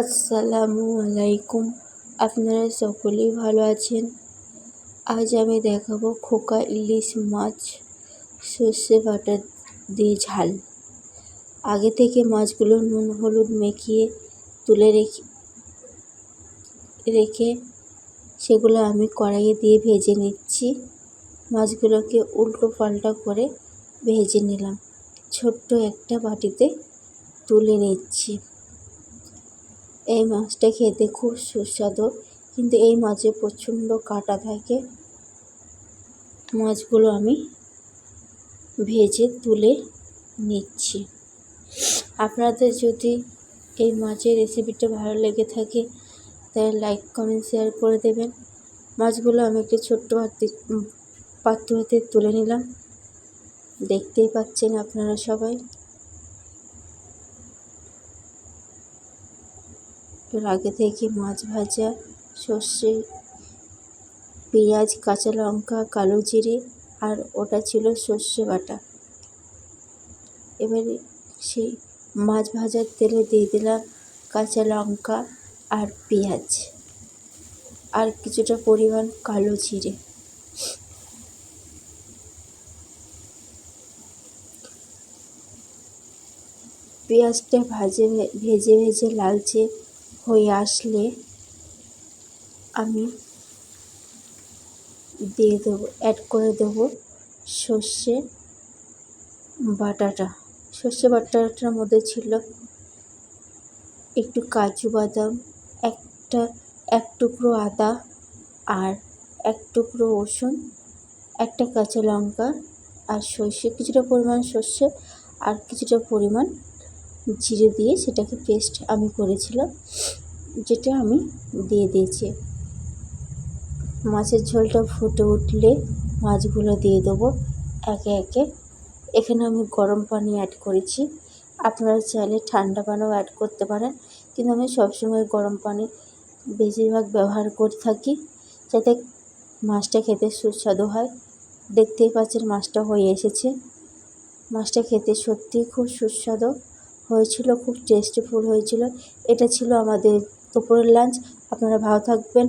আসসালামু আলাইকুম। আপনারা সকলেই ভালো আছেন। আজ আমি দেখাবো খোকা ইলিশ মাছ সর্ষে বাটা দিয়ে ঝাল। আগে থেকে মাছগুলো নুন হলুদ মেখিয়ে তুলে রেখে সেগুলো আমি কড়াইয়ে দিয়ে ভেজে নিচ্ছি। মাছগুলোকে উল্টো পাল্টা করে ভেজে নিলাম। ছোট্ট একটা বাটিতে তুলে নিচ্ছি। এই মাছটা খেতে খুব সুস্বাদু, কিন্তু এই মাছে প্রচণ্ড কাঁটা থাকে। মাছগুলো আমি ভেজে তুলে নিচ্ছি। আপনাদের যদি এই মাছের রেসিপিটা ভালো লেগে থাকে তাহলে লাইক কমেন্ট শেয়ার করে দেবেন। মাছগুলো আমি একটি ছোট্ট পাত্রতে তুলে নিলাম, দেখতেই পাচ্ছেন আপনারা সবাই। আগে থেকে মাছ ভাজা, সর্ষে, পেঁয়াজ, কাঁচা লঙ্কা, কালো জিরে আর ওটা ছিল সর্ষে বাটা। এবারে সেই মাছ ভাজার তেলে দিয়ে দিলাম কাঁচা লঙ্কা আর পেঁয়াজ আর কিছুটা পরিমাণ কালো জিরে। পেঁয়াজটা ভেজে ভেজে লালচে হয়ে আসলে আমি অ্যাড করে দেবো সর্ষে বাটাটা। সর্ষে বাটাটার মধ্যে ছিল একটু কাজু বাদাম, এক টুকরো আদা আর এক টুকরো রসুন, একটা কাঁচা লঙ্কা আর সর্ষে, কিছুটা পরিমাণ সর্ষে আর কিছুটা পরিমাণ জিরে দিয়ে সেটাকে পেস্ট আমি করেছিলাম, যেটা আমি দিয়ে দিয়েছি। মাছের ঝোলটা ফুটে উঠলে মাছগুলো দিয়ে দেবো একে একে। এখানে আমি গরম পানি অ্যাড করেছি, আপনারা চাইলে ঠান্ডা পানিও অ্যাড করতে পারেন, কিন্তু আমি সবসময় গরম পানি বেশিরভাগ ব্যবহার করে থাকি, যাতে মাছটা খেতে সুস্বাদু হয়। দেখতেই পাচ্ছেন মাছটা হয়ে এসেছে। মাছটা খেতে সত্যিই খুব সুস্বাদু হয়েছিল, খুব টেস্টিফুল হয়েছিল। এটা ছিল আমাদের দুপুরের লাঞ্চ। আপনারা ভালো থাকবেন।